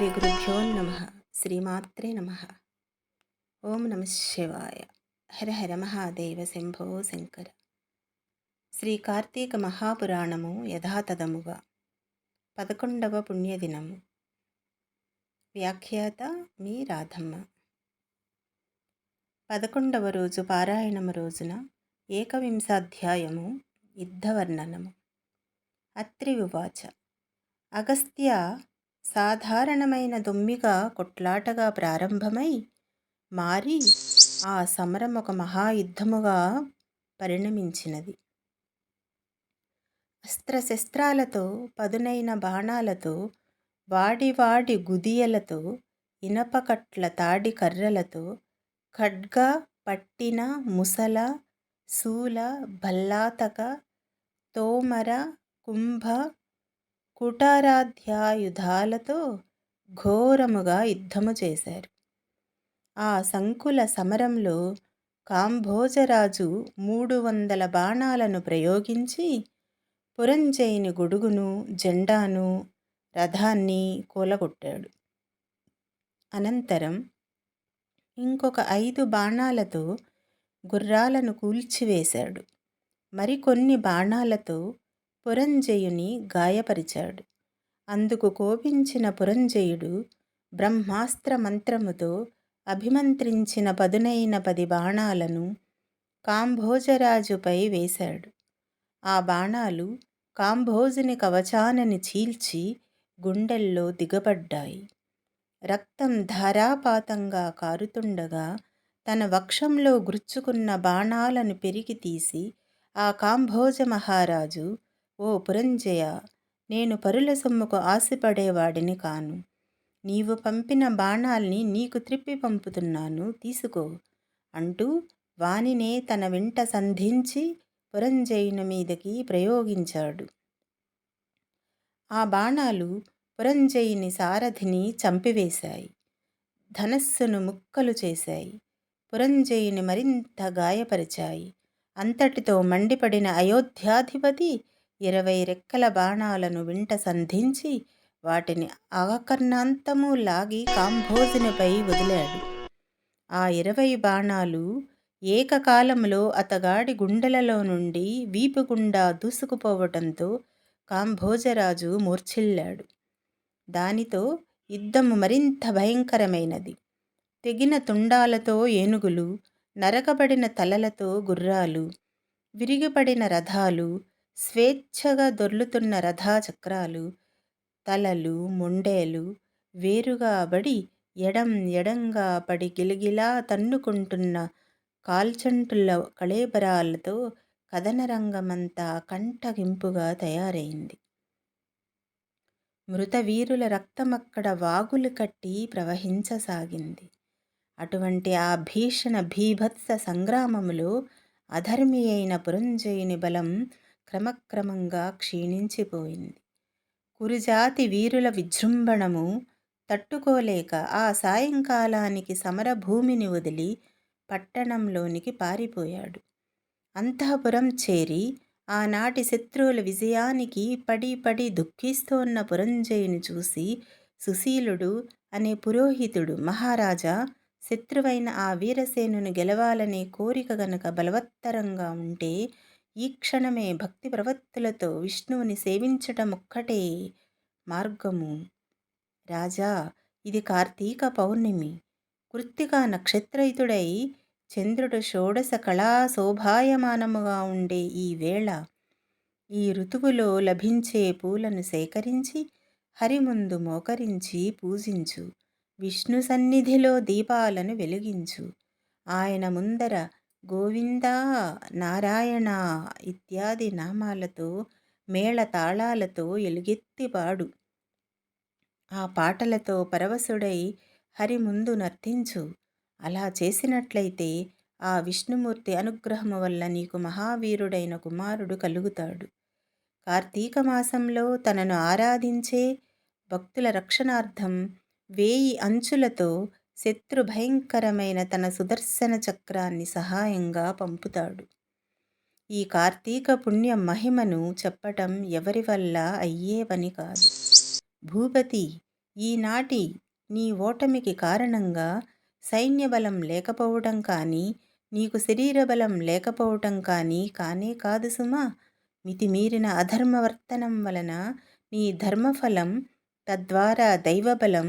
శ్రీ గురుభ్యో నమ. శ్రీమాత్రే నమ. ఓం నమ శివాయ. హర హర మహాదేవ శంభో శంకర. శ్రీ కార్తీక మహాపురాణము యథాతథముగా 11వ పుణ్యదినము. వ్యాఖ్యాత మీ రాధమ్మ. 11వ రోజు పారాయణము రోజున ఏకవింశాధ్యాయము యుద్ధవర్ణనము. అత్రి ఉవాచ. అగస్త్య సాధారణమైన దొమ్మిగా కొట్లాటగా ప్రారంభమై మారి ఆ సమరం ఒక మహాయుద్ధముగా పరిణమించినది. అస్త్రశస్త్రాలతో, పదునైన బాణాలతో, వాడి గుదియలతో, ఇనపకట్ల తాడి కర్రలతో, ఖడ్గ, పట్టిన, ముసల, శూల, భల్లాతక, తోమర, కుంభ, కుటారాధ్యాయుధాలతో ఘోరముగా యుద్ధము చేశారు. ఆ సంకుల సమరంలో కాంభోజరాజు 300 బాణాలను ప్రయోగించి పురంజయుని గొడుగును, జెండాను, రథాన్ని కూలగొట్టాడు. అనంతరం ఇంకొక 5 బాణాలతో గుర్రాలను కూల్చివేశాడు. మరికొన్ని బాణాలతో పురంజయుని గాయపరిచాడు. అందుకు కోపించిన పురంజయుడు బ్రహ్మాస్త్ర మంత్రముతో అభిమంత్రించిన పదునైన 10 బాణాలను కాంభోజరాజుపై వేశాడు. ఆ బాణాలు కాంభోజుని కవచానని చీల్చి గుండెల్లో దిగబడ్డాయి. రక్తం ధారాపాతంగా కారుతుండగా తన వక్షంలో గుచ్చుకున్న బాణాలను పెరికి తీసి ఆ కాంభోజ మహారాజు, ఓ పురంజయ, నేను పరుల సొమ్ముకు ఆశపడేవాడిని కాను. నీవు పంపిన బాణాల్ని నీకు త్రిప్పి పంపుతున్నాను, తీసుకో అంటూ వానినే తన వెంట సంధించి పురంజయుని మీదకి ప్రయోగించాడు. ఆ బాణాలు పురంజయుని సారథిని చంపివేశాయి. ధనస్సును ముక్కలు చేశాయి. పురంజయుని మరింత గాయపరిచాయి. అంతటితో మండిపడిన అయోధ్యాధిపతి 20 రెక్కల బాణాలను వెంట సంధించి వాటిని ఆకర్ణాంతము లాగి కాంభోజునిపై వదిలాడు. ఆ 20 బాణాలు ఏకకాలంలో అతగాడి గుండెలలో నుండి వీపు గుండా దూసుకుపోవటంతో కాంభోజరాజు మూర్ఛిల్లాడు. దానితో యుద్ధము మరింత భయంకరమైనది. తెగిన తుండాలతో ఏనుగులు, నరకబడిన తలలతో గుర్రాలు, విరిగిపడిన రథాలు, స్వేచ్ఛగా దొర్లుతున్న రథచక్రాలు, తలలు, మొండేలు వేరుగా బడి ఎడంగా పడి గిలగిలా తన్నుకుంటున్న కాల్చంటుల కళేబరాలతో కథనరంగమంతా కంటగింపుగా తయారైంది. మృతవీరుల రక్తమక్కడ వాగులు కట్టి ప్రవహించసాగింది. అటువంటి ఆ భీషణ భీభత్స సంగ్రామములో అధర్మి అయిన పురంజయుని బలం క్రమక్రమంగా క్షీణించిపోయింది. కురుజాతి వీరుల విజృంభణము తట్టుకోలేక ఆ సాయంకాలానికి సమరభూమిని వదిలి పట్టణంలోనికి పారిపోయాడు. అంతఃపురం చేరి ఆనాటి శత్రువుల విజయానికి పడి దుఃఖిస్తోన్న పురంజయుని చూసి సుశీలుడు అనే పురోహితుడు, మహారాజా, శత్రువైన ఆ వీరసేనును గెలవాలనే కోరిక గనక బలవత్తరంగా ఉంటే ఈ క్షణమే భక్తి ప్రవత్తులతో విష్ణువుని సేవించటమొక్కటే మార్గము. రాజా, ఇది కార్తీక పౌర్ణమి. కృత్తికా నక్షత్రయుతుడై చంద్రుడు షోడశ కళా శోభాయమానముగా ఉండే ఈ వేళ ఈ ఋతువులో లభించే పూలను సేకరించి హరి ముందు మోకరించి పూజించు. విష్ణు సన్నిధిలో దీపాలను వెలిగించు. ఆయన ముందర గోవిందా, నారాయణ ఇత్యాది నామాలతో మేళతాళాలతో ఎలుగెత్తి పాడు. ఆ పాటలతో పరవశుడై హరి ముందు నర్తించు. అలా చేసినట్లయితే ఆ విష్ణుమూర్తి అనుగ్రహము వల్ల నీకు మహావీరుడైన కుమారుడు కలుగుతాడు. కార్తీక మాసంలో తనను ఆరాధించే భక్తుల రక్షణార్థం 1000 అంచులతో శత్రు భయంకరమైన తన సుదర్శన చక్రాన్ని సహాయంగా పంపుతాడు. ఈ కార్తీక పుణ్య మహిమను చెప్పటం ఎవరి వల్ల అయ్యే పని కాదు. భూపతి, ఈనాటి నీ ఓటమికి కారణంగా సైన్యబలం లేకపోవటం కానీ, నీకు శరీరబలం లేకపోవటం కానీ కానే కాదు సుమా! మితిమీరిన అధర్మవర్తనం వలన నీ ధర్మఫలం, తద్వారా దైవబలం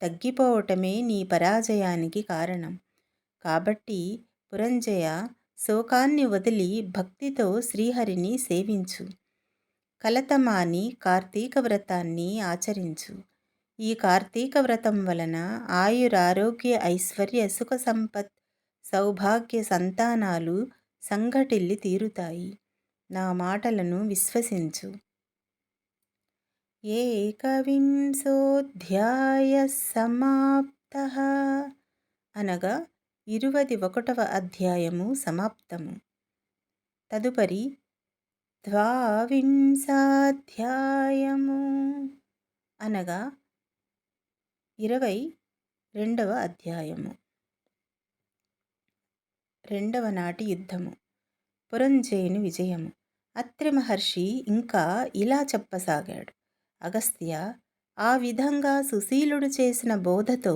తగ్గిపోవటమే నీ పరాజయానికి కారణం. కాబట్టి పురంజయ, శోకాన్ని వదిలి భక్తితో శ్రీహరిని సేవించు. కలతమాని కార్తీక వ్రతాన్ని ఆచరించు. ఈ కార్తీక వ్రతం వలన ఆయురారోగ్య ఐశ్వర్య సుఖ సంపత్ సౌభాగ్య సంతానాలు సంఘటిల్లి తీరుతాయి. నా మాటలను విశ్వసించు. ఏకవింశోऽధ్యాయ సమాప్తః అనగా 21వ అధ్యాయము సమాప్తము. తదుపరి ద్వావింశాధ్యాయము అనగా 22వ అధ్యాయము. రెండవ నాటి యుద్ధము. పురంజయుని విజయము. అత్రి మహర్షి ఇంకా ఇలా చెప్పసాగాడు. అగస్త్య, ఆ విధంగా సుశీలుడు చేసిన బోధతో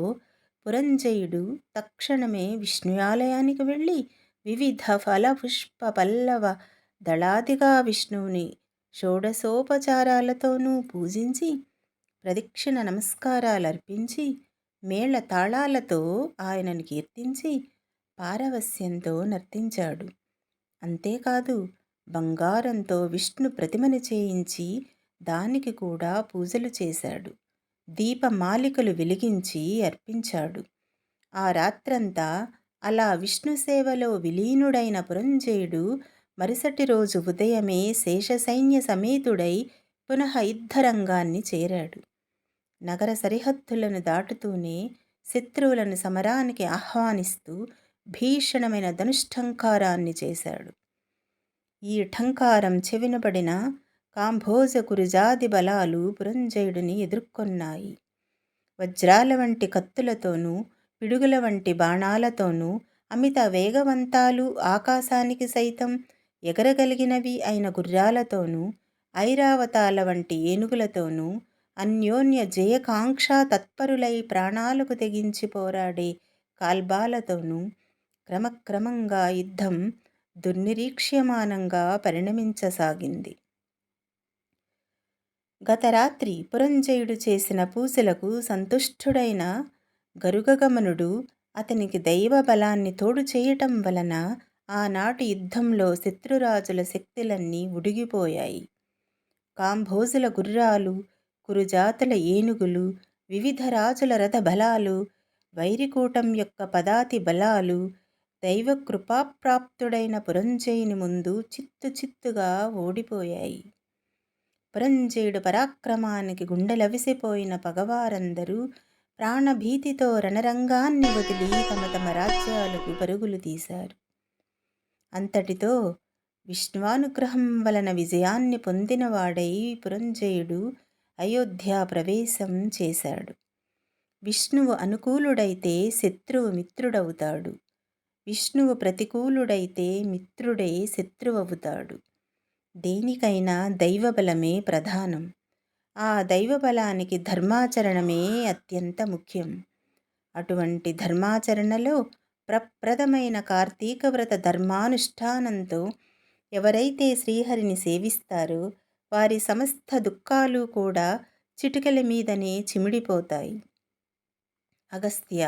పురంజయుడు తక్షణమే విష్ణుయాలయానికి వెళ్ళి వివిధ ఫల పుష్ప పల్లవ దళాదిగా విష్ణువుని షోడశోపచారాలతోనూ పూజించి ప్రదక్షిణ నమస్కారాలర్పించి మేళ తాళాలతో ఆయనను కీర్తించి పారవస్యంతో నర్తించాడు. అంతేకాదు, బంగారంతో విష్ణు ప్రతిమని చేయించి దానికి కూడా పూజలు చేశాడు. దీపమాలికలు వెలిగించి అర్పించాడు. ఆ రాత్రంతా అలా విష్ణు సేవలో విలీనుడైన పురంజయుడు మరుసటి రోజు ఉదయమే శేషసైన్య సమేతుడై పునః యుద్ధరంగాన్ని చేరాడు. నగర సరిహద్దులను దాటుతూనే శత్రువులను సమరానికి ఆహ్వానిస్తూ భీషణమైన ధనుష్టంకారాన్ని చేశాడు. ఈ ఠంకారం చెవినబడిన కాంభోజ కురుజాది బలాలు పురంజయుడిని ఎదుర్కొన్నాయి. వజ్రాల వంటి కత్తులతోనూ పిడుగుల వంటి బాణాలతోనూ అమిత వేగవంతాలు, ఆకాశానికి సైతం ఎగరగలిగినవి అయిన గుర్రాలతోనూ, ఐరావతాల వంటి ఏనుగులతోనూ, అన్యోన్య జయకాంక్షా తత్పరులై ప్రాణాలకు తెగించి పోరాడే కాల్బాలతోనూ క్రమక్రమంగా యుద్ధం దుర్నిరీక్ష్యమానంగా పరిణమించసాగింది. గత రాత్రి పురంజయుడు చేసిన పూజలకు సంతుష్టుడైన గరుగగమనుడు అతనికి దైవ బలాన్ని తోడు చేయటం వలన ఆనాటి యుద్ధంలో శత్రురాజుల శక్తులన్నీ ఉడిగిపోయాయి. కాంభోజుల గుర్రాలు, కురుజాతుల ఏనుగులు, వివిధ రాజుల రథ బలాలు, వైరికూటం యొక్క పదాతి బలాలు దైవ కృపాప్రాప్తుడైన పురంజయుని ముందు చిత్తు చిత్తుగా ఓడిపోయాయి. పురంజయుడు పరాక్రమానికి గుండెలవిసిపోయిన పగవారందరూ ప్రాణభీతితో రణరంగాన్ని వదిలి తమ తమ రాజ్యాలకు పరుగులు తీశారు. అంతటితో విష్ణువానుగ్రహం వలన విజయాన్ని పొందినవాడై పురంజయుడు అయోధ్య ప్రవేశం చేశాడు. విష్ణువు అనుకూలుడైతే శత్రువు మిత్రుడవుతాడు. విష్ణువు ప్రతికూలుడైతే మిత్రుడే శత్రువవుతాడు. దేనికైనా దైవబలమే ప్రధానం. ఆ దైవబలానికి ధర్మాచరణమే అత్యంత ముఖ్యం. అటువంటి ధర్మాచరణలో ప్రప్రదమైన కార్తీక వ్రత ధర్మానుష్ఠానంతో ఎవరైతే శ్రీహరిని సేవిస్తారో వారి సమస్త దుఃఖాలు కూడా చిటికెల మీదనే చిమిడిపోతాయి. అగస్త్య,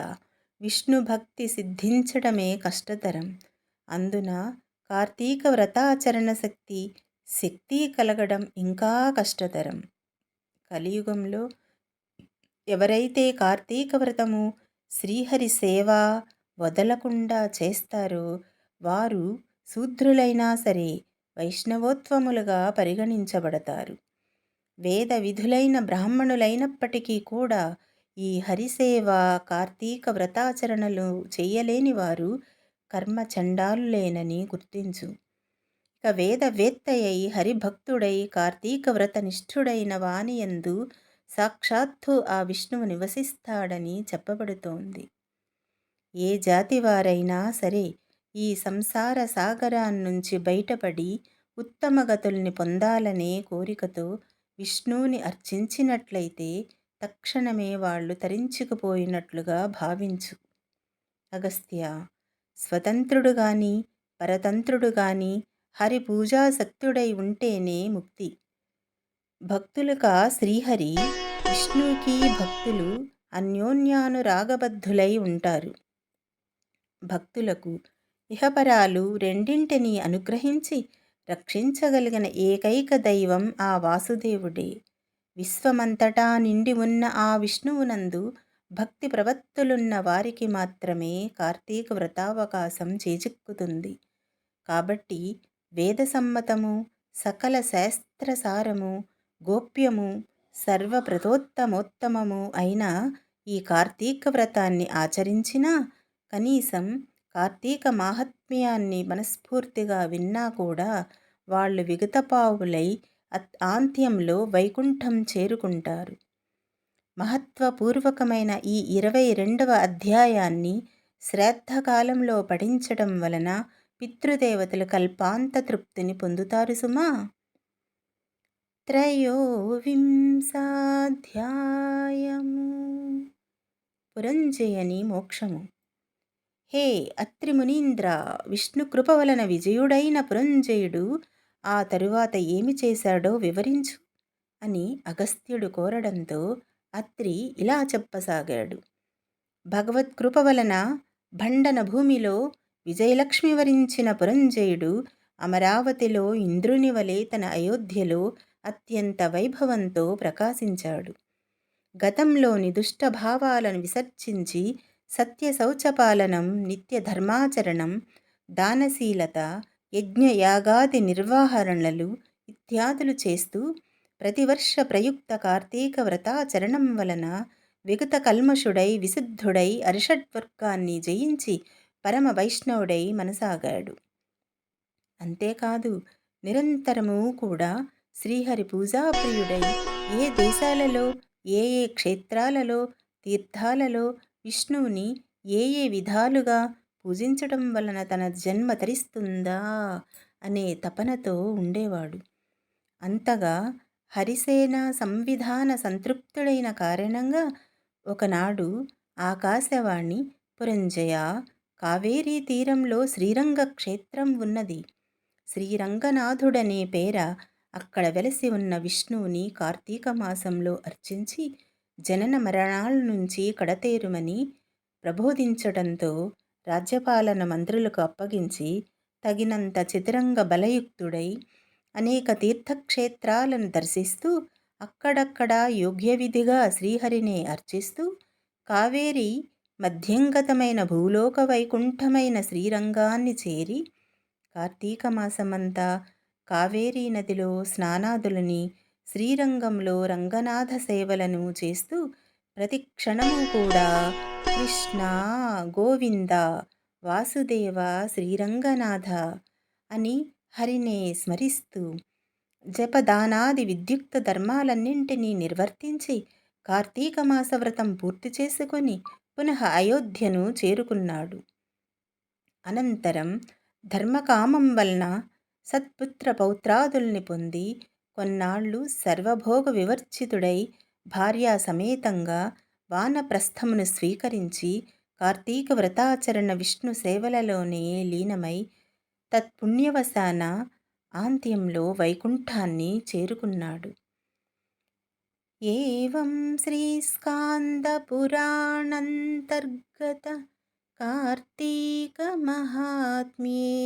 విష్ణు భక్తి సిద్ధించడమే కష్టతరం. అందున కార్తీక వ్రతాచరణ శక్తి కలగడం ఇంకా కష్టతరం. కలియుగంలో ఎవరైతే కార్తీక వ్రతము, శ్రీహరి సేవ వదలకుండా చేస్తారో వారు శూద్రులైనా సరే వైష్ణవోత్వములుగా పరిగణించబడతారు. వేద విధులైన బ్రాహ్మణులైనప్పటికీ కూడా ఈ హరిసేవ, కార్తీక వ్రతాచరణలు చేయలేని వారు కర్మచండాలులేనని గుర్తించు. ఇక వేదవేత్తయై హరిభక్తుడై కార్తీక వ్రత నిష్ఠుడైన వానియందు సాక్షాత్తు ఆ విష్ణువు నివసిస్తాడని చెప్పబడుతోంది. ఏ జాతి వారైనా సరే ఈ సంసార సాగరాన్నించి బయటపడి ఉత్తమ గతుల్ని పొందాలనే కోరికతో విష్ణువుని అర్చించినట్లయితే తక్షణమే వాళ్ళు తరించుకుపోయినట్లుగా భావించు. అగస్త్య, స్వతంత్రుడు గాని పరతంత్రుడు గాని హరి పూజాసక్తుడై ఉంటేనే ముక్తి. భక్తులుగా శ్రీహరి, విష్ణువుకి భక్తులు అన్యోన్యానురాగబద్ధులై ఉంటారు. భక్తులకు ఇహపరాలు రెండింటినీ అనుగ్రహించి రక్షించగలిగిన ఏకైక దైవం ఆ వాసుదేవుడే. విశ్వమంతటా నిండి ఉన్న ఆ విష్ణువునందు భక్తి ప్రవత్తులున్న వారికి మాత్రమే కార్తీక వ్రతావకాశం చేజిక్కుతుంది. కాబట్టి వేదసమ్మతము, సకల శాస్త్రసారము, గోప్యము, సర్వప్రతోత్తమోత్తమము అయిన ఈ కార్తీక వ్రతాన్ని ఆచరించినా, కనీసం కార్తీక మాహాత్మ్యాన్ని మనస్ఫూర్తిగా విన్నా కూడా వాళ్ళు విగతపావులై ఆంత్యంలో వైకుంఠం చేరుకుంటారు. మహత్వపూర్వకమైన ఈ 22వ అధ్యాయాన్ని శ్రాద్ధకాలంలో పఠించటం వలన పితృదేవతలు కల్పాంత తృప్తిని పొందుతారు సుమా. త్రయోవింశాధ్యాయము. పురంజయని మోక్షము. హే అత్రి మునీంద్ర, విష్ణు కృప వలన విజయుడైన పురంజయుడు ఆ తరువాత ఏమి చేశాడో వివరించు అని అగస్త్యుడు కోరడంతో అత్రి ఇలా చెప్పసాగాడు. భగవత్కృప వలన భండన భూమిలో విజయలక్ష్మి వరించిన పురంజయుడు అమరావతిలో ఇంద్రుని వలె తన అయోధ్యలో అత్యంత వైభవంతో ప్రకాశించాడు. గతంలోని దుష్టభావాలను విసర్జించి సత్య శౌచపాలనం, నిత్య ధర్మాచరణం, దానశీలత, యజ్ఞయాగాది నిర్వహరణలు ఇత్యాదులు చేస్తూ ప్రతివర్ష ప్రయుక్త కార్తీక వ్రతాచరణం వలన విగత కల్మషుడై విశుద్ధుడై అరిషడ్వర్గాన్ని జయించి పరమ వైష్ణవుడై మనసాగాడు. అంతేకాదు, నిరంతరము కూడా శ్రీహరి పూజాప్రియుడై ఏ దేశాలలో, ఏ ఏ క్షేత్రాలలో, తీర్థాలలో విష్ణువుని ఏ ఏ విధాలుగా పూజించటం వలన తన జన్మ తరిస్తుందా అనే తపనతో ఉండేవాడు. అంతగా హరిసేన సంవిధాన సంతృప్తుడైన కారణంగా ఒకనాడు ఆకాశవాణి, పురంజయ, కావేరీ తీరంలో శ్రీరంగ క్షేత్రం ఉన్నది. శ్రీరంగనాథుడనే పేర అక్కడ వెలసి ఉన్న విష్ణువుని కార్తీక మాసంలో అర్చించి జనన మరణాల నుంచి కడతేరుమని ప్రబోధించటంతో రాజ్యపాలన మంత్రులకు అప్పగించి తగినంత చతురంగ బలయుక్తుడై అనేక తీర్థక్షేత్రాలను దర్శిస్తూ అక్కడక్కడ యోగ్యవిధిగా శ్రీహరిని అర్చిస్తూ కావేరి మధ్యంగతమైన భూలోక వైకుంఠమైన శ్రీరంగాన్ని చేరి కార్తీక మాసమంతా కావేరీ నదిలో స్నానాదులని, శ్రీరంగంలో రంగనాథ సేవలను చేస్తూ ప్రతి క్షణము కూడా కృష్ణ, గోవింద, వాసుదేవ, శ్రీరంగనాథ అని హరినే స్మరిస్తూ జపదానాది విద్యుక్త ధర్మాలన్నింటినీ నిర్వర్తించి కార్తీక మాస వ్రతం పూర్తి చేసుకొని పునః అయోధ్యను చేరుకున్నాడు. అనంతరం ధర్మకామం వలన సత్పుత్ర పౌత్రాదుల్ని పొంది కొన్నాళ్ళు సర్వభోగ వివర్జితుడై భార్యా సమేతంగా వానప్రస్థమును స్వీకరించి కార్తీక వ్రతాచరణ విష్ణు సేవలలోనే లీనమై తత్పుణ్యవశాన ఆంత్యంలో వైకుంఠాన్ని చేరుకున్నాడు. ఏవం శ్రీస్కాందపురాణంతర్గత కార్తీక మహాత్మ్యే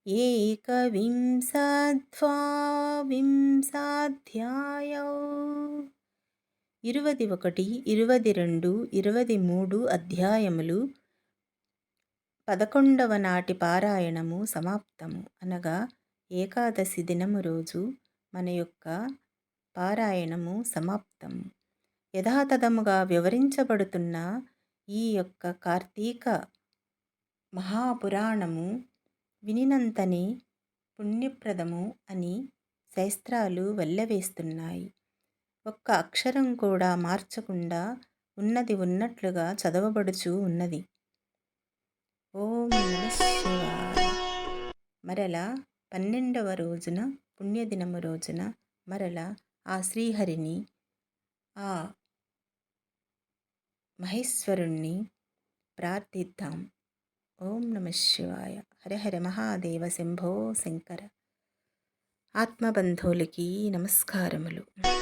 ఏకవింశద్వావింశాధ్యాయౌ. 21, 22, 23 అధ్యాయములు 11వ నాటి పారాయణము సమాప్తము. అనగా ఏకాదశి దినము రోజు మన యొక్క పారాయణము సమాప్తము. యథాతథముగా వివరించబడుతున్న ఈ యొక్క కార్తీక మహాపురాణము వినినంతనే పుణ్యప్రదము అని శాస్త్రాలు వెల్లవేస్తున్నాయి. ఒక్క అక్షరం కూడా మార్చకుండా ఉన్నది ఉన్నట్లుగా చదవబడుచూ ఉన్నది. ఓం నమః శివాయ. మరలా 12వ రోజున పుణ్యదినము రోజున మరలా ఆ శ్రీహరిని ఆ మహేశ్వరుణ్ణి ప్రార్థిద్దాం. ఓం నమ శివాయ. హర హర మహాదేవ శంభో శంకర. ఆత్మబంధువులకి నమస్కారములు.